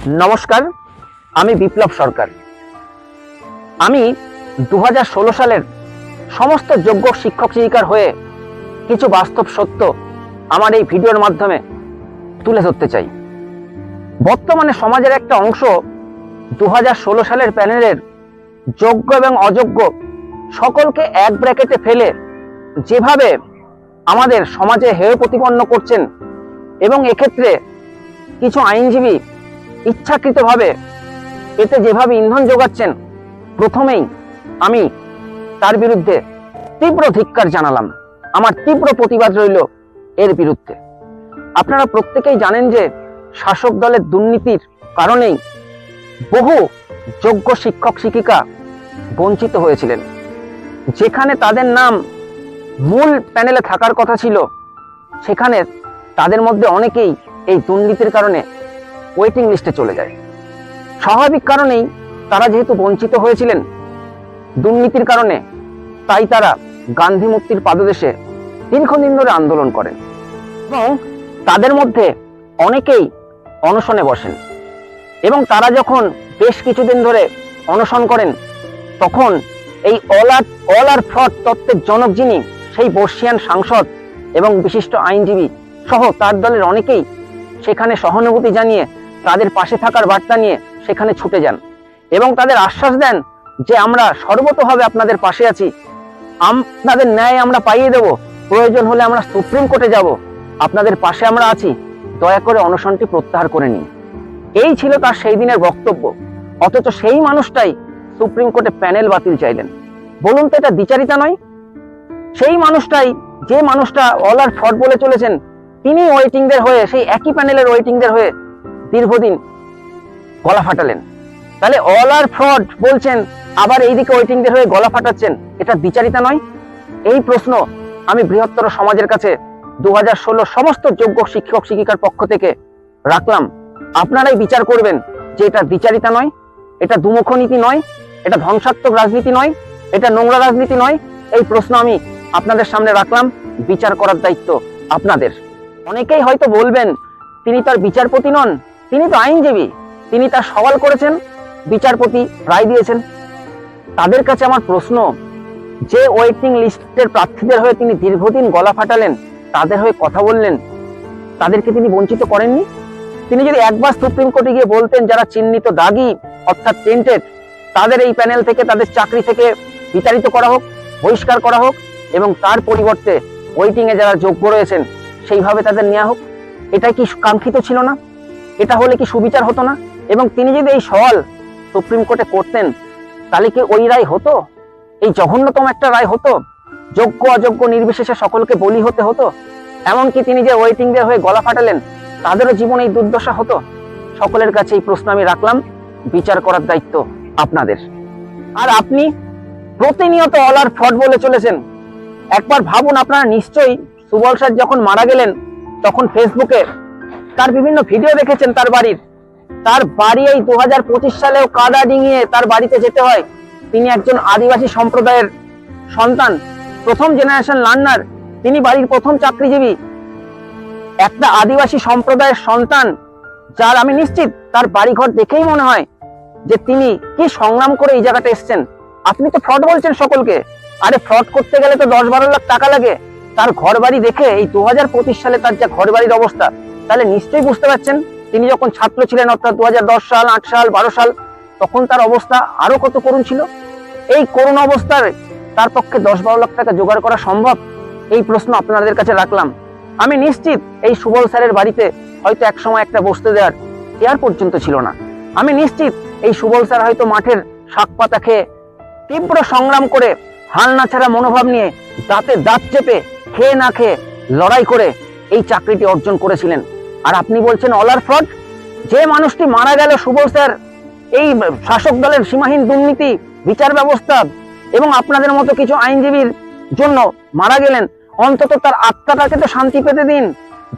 নমস্কার, আমি বিপ্লব সরকার। আমি 2016 সালের সমস্ত যোগ্য শিক্ষক শিক্ষিকার হয়ে কিছু বাস্তব সত্য আমার এই ভিডিওর মাধ্যমে তুলে ধরতে চাই। বর্তমানে সমাজের একটা অংশ 2016 সালের প্যানেলের যোগ্য এবং অযোগ্য সকলকে এক ব্র্যাকেটে ফেলে যেভাবে আমাদের সমাজে হেয় প্রতিপন্ন করছেন এবং এক্ষেত্রে কিছু আইনজীবী ইচ্ছাকৃতভাবে এতে যেভাবে ইন্ধন যোগাচ্ছেন, প্রথমেই আমি তার বিরুদ্ধে তীব্র ধিক্কার জানালাম। আমার তীব্র প্রতিবাদ রইল এর বিরুদ্ধে। আপনারা প্রত্যেকেই জানেন যে শাসক দলের দুর্নীতির কারণেই বহু যোগ্য শিক্ষক শিক্ষিকা বঞ্চিত হয়েছিলেন। যেখানে তাদের নাম মূল প্যানেলে থাকার কথা ছিল, সেখানে তাদের মধ্যে অনেকেই এই দুর্নীতির কারণে ওয়েটিং লিস্টে চলে যায়। স্বাভাবিক কারণেই তারা যেহেতু বঞ্চিত হয়েছিলেন দুর্নীতির কারণে, তাই তারা গান্ধী মুক্তির পাদদেশে দীর্ঘদিন ধরে আন্দোলন করেন এবং তাদের মধ্যে অনেকেই অনশনে বসেন। এবং তারা যখন বেশ কিছুদিন ধরে অনশন করেন, তখন এই অল আর ফ্রড তত্ত্বের জনক যিনি, সেই বর্ষিয়ান সাংসদ এবং বিশিষ্ট আইনজীবী সহ তার দলের অনেকেই সেখানে সহানুভূতি জানিয়ে তাদের পাশে থাকার বার্তা নিয়ে সেখানে ছুটে যান এবং তাদের আশ্বাস দেন যে আমরা সর্বতোভাবে আপনাদের পাশে আছি, আপনাদের ন্যায় আমরা পাইয়ে দেব, প্রয়োজন হলে আমরা সুপ্রিম কোর্টে যাব, আপনাদের পাশে আমরা আছি, দয়া করে অনশনটি প্রত্যাহার করে নিন। এই ছিল তার সেই দিনের বক্তব্য। অথচ সেই মানুষটাই সুপ্রিম কোর্টে প্যানেল বাতিল চাইলেন। বলুন তো, এটা দ্বিচারিতা নয়? সেই মানুষটাই, যে মানুষটা অল আর ফ্রড বলে চলেছেন, তিনি ওয়েটিংদের হয়ে, সেই একই প্যানেলের ওয়েটিংদের হয়ে দীর্ঘদিন গলা ফাটালেন। তাহলে অল আর ফ্রড বলছেন, আবার এইদিকে ওয়েটিংদের হয়ে গলা ফাটাচ্ছেন, এটা দ্বিচারিতা নয়? এই প্রশ্ন আমি বৃহত্তর সমাজের কাছে 2016 সমস্ত যোগ্য শিক্ষক শিক্ষিকার পক্ষ থেকে রাখলাম। আপনারাই বিচার করবেন যে এটা দ্বিচারিতা নয়, এটা দুমুখ নীতি নয়, এটা ধ্বংসাত্মক রাজনীতি নয়, এটা নোংরা রাজনীতি নয়। এই প্রশ্ন আমি আপনাদের সামনে রাখলাম। বিচার করার দায়িত্ব আপনাদের। অনেকেই হয়তো বলবেন, তিনি তার বিচারপতি নন, তিনি তো আইনজীবী, তিনি তার সওয়াল করেছেন, বিচারপতি রায় দিয়েছেন। তাদের কাছে আমার প্রশ্ন, যে ওয়েটিং লিস্টের প্রার্থীদের হয়ে তিনি দীর্ঘদিন গলা ফাটালেন, তাদের হয়ে কথা বললেন, তাদেরকে তিনি বঞ্চিত করেননি? তিনি যদি একবার সুপ্রিম কোর্টে গিয়ে বলতেন, যারা চিহ্নিত দাগী অর্থাৎ টেন্টেড, তাদের এই প্যানেল থেকে, তাদের চাকরি থেকে বিতাড়িত করা হোক, বহিষ্কার করা হোক, এবং তার পরিবর্তে ওয়েটিং এ যারা যোগ্য রয়েছেন সেইভাবে তাদের নেওয়া হোক, এটাই কি কাঙ্ক্ষিত ছিল না? এটা হলে কি সুবিচার হতো না? এবং তিনি যদি এই সওয়াল সুপ্রিম কোর্টে করতেন, তাহলে কি ওই রায় হতো? এই জঘন্যতম একটা রায় হতো? যোগ্য অযোগ্য নির্বিশেষে সকলকে বলি হতে হতো? এমনকি তিনি যে ওয়েটিংদের হয়ে গলা ফাটালেন, তাদেরও জীবনে এই দুর্দশা হতো? সকলের কাছে এই প্রশ্ন আমি রাখলাম। বিচার করার দায়িত্ব আপনাদের। আর আপনি প্রতিনিয়ত অল আর ফ্রড বলে চলেছেন। একবার ভাবুন, আপনারা নিশ্চয়ই সুবল স্যার যখন মারা গেলেন, তখন ফেসবুকে তার বিভিন্ন ভিডিও দেখেছেন। তার বাড়ি এই 2025 সালেও কাদা ডিঙিয়ে তার বাড়িতে যেতে হয়। তিনি একজন আদিবাসী সম্প্রদায়ের সন্তান, প্রথম জেনারেশন লার্নার, তিনি বাড়ির প্রথম চাকরিজীবী, একটা আদিবাসী সম্প্রদায়ের সন্তান, যার আমি নিশ্চিত তার বাড়িঘর দেখেই মনে হয় যে তিনি কি সংগ্রাম করে এই জায়গাটা এসছেন। আপনি তো ফ্রড বলছেন সকলকে। আরে ফ্রড করতে গেলে তো 10-12 লাখ টাকা লাগে। তার ঘর বাড়ি দেখে এই 2025 সালে তার যা ঘর বাড়ির অবস্থা, তাহলে নিশ্চয়ই বুঝতে পারছেন তিনি যখন ছাত্র ছিলেন, অর্থাৎ 2010 সাল, 8 সাল, 12 সাল, তখন তার অবস্থা আরো কত করুণ ছিল। এই করুণ অবস্থায় তার পক্ষে 10-12 লাখ টাকা জোগাড় করা সম্ভব? এই প্রশ্ন আপনাদের কাছে রাখলাম। আমি নিশ্চিত এই সুবল স্যারের বাড়িতে হয়তো একসময় একটা বসতে দেওয়ার চেয়ার পর্যন্ত ছিল না। আমি নিশ্চিত এই সুবল স্যার হয়তো মাঠের শাক পাতা খেয়ে, তীব্র সংগ্রাম করে, হাল না ছাড়া মনোভাব নিয়ে, দাঁতে দাঁত চেপে, খেয়ে না খেয়ে লড়াই করে এই চাকরিটি অর্জন করেছিলেন। আর আপনি বলছেন অল আর ফ্রড? যে মানুষটি মারা গেল, সুবল স্যার, এই শাসক দলের সীমাহীন দুর্নীতি, বিচার ব্যবস্থা এবং আপনাদের মতো কিছু আইনজীবীর জন্য মারা গেলেন, অন্তত তার আত্মাটাকে তো শান্তি পেতে দিন।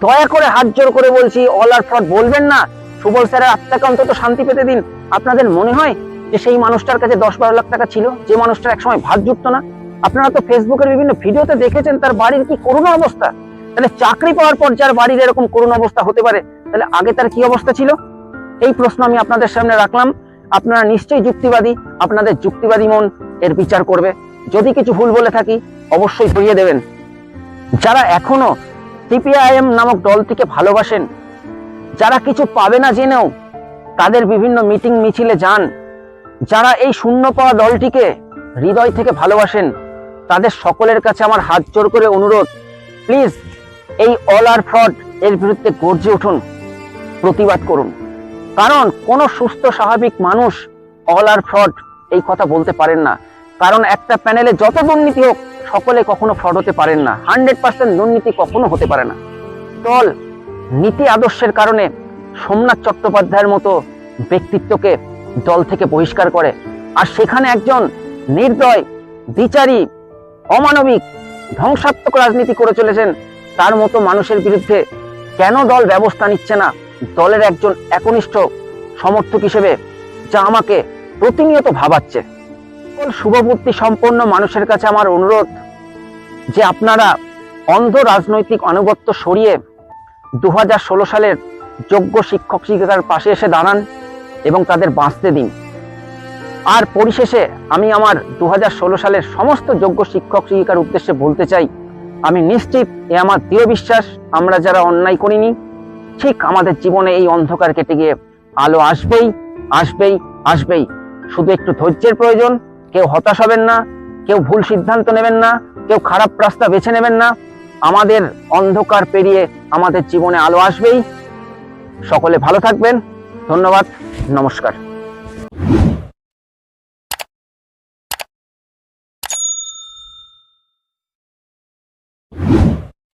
দয়া করে হাত জোর করে বলছি, অল আর ফ্রড বলবেন না। সুবল স্যারের আত্মাকে অন্তত শান্তি পেতে দিন। আপনাদের মনে হয় যে সেই মানুষটার কাছে 10-12 লাখ টাকা ছিল, যে মানুষটার একসময় ভাত জুটতো না? আপনারা তো ফেসবুকের বিভিন্ন ভিডিওতে দেখেছেন তার বাড়ির কি করুণ অবস্থা। তাহলে চাকরি পাওয়ার পর যার বাড়ির এরকম করুণ অবস্থা হতে পারে, তাহলে আগে তার কি অবস্থা ছিল? এই প্রশ্ন আমি আপনাদের সামনে রাখলাম। আপনারা নিশ্চয়ই যুক্তিবাদী, আপনাদের যুক্তিবাদী মন এর বিচার করবে। যদি কিছু ভুল বলে থাকি অবশ্যই ধরিয়ে দেবেন। যারা এখনো সিপিআইএম নামক দলটিকে ভালোবাসেন, যারা কিছু পাবে না জেনেও তাদের বিভিন্ন মিটিং মিছিলে যান, যারা এই শূন্য পাওয়া দলটিকে হৃদয় থেকে ভালোবাসেন, তাদের সকলের কাছে আমার হাত জোর করে অনুরোধ, প্লিজ এই অল আর ফ্রড এর বিরুদ্ধে গর্জে উঠুন, প্রতিবাদ করুন। কারণ কোন সুস্থ স্বাভাবিক মানুষ অল আর ফ্রড এই কথা বলতে পারেন না। কারণ একটা প্যানেলে যত দুর্নীতি হোক সকলে কখনো ফ্রড হতে পারেন না। 100% দুর্নীতি কখনো হতে পারে না। দল নীতি আদর্শের কারণে সোমনাথ চট্টোপাধ্যায়ের মতো ব্যক্তিত্বকে দল থেকে বহিষ্কার করে, আর সেখানে একজন নির্দয়, দ্বিচারী, অমানবিক, ধ্বংসাত্মক রাজনীতি করে চলেছেন তার মতো মানুষের বিরুদ্ধে কেন দল ব্যবস্থা নিচ্ছে না, দলের একজন একনিষ্ঠ সমর্থক হিসেবে, যা আমাকে প্রতিনিয়ত ভাবাচ্ছে। শুভবুদ্ধি সম্পন্ন মানুষের কাছে আমার অনুরোধ যে আপনারা অন্ধ রাজনৈতিক আনুগত্য সরিয়ে 2016 সালের যোগ্য শিক্ষক শিক্ষিকার পাশে এসে দাঁড়ান এবং তাদের বাঁচতে দিন। আর পরিশেষে আমি আমার 2016 সালের সমস্ত যোগ্য শিক্ষক শিক্ষিকার উদ্দেশ্যে বলতে চাই, আমি নিশ্চিত, এ আমার দৃঢ় বিশ্বাস, আমরা যারা অন্যায় করিনি, ঠিক আমাদের জীবনে এই অন্ধকার কেটে গিয়ে আলো আসবেই, আসবেই, আসবেই। শুধু একটু ধৈর্যের প্রয়োজন। কেউ হতাশ হবেন না, কেউ ভুল সিদ্ধান্ত নেবেন না, কেউ খারাপ রাস্তা বেছে নেবেন না। আমাদের অন্ধকার পেরিয়ে আমাদের জীবনে আলো আসবেই। সকলে ভালো থাকবেন। ধন্যবাদ, নমস্কার।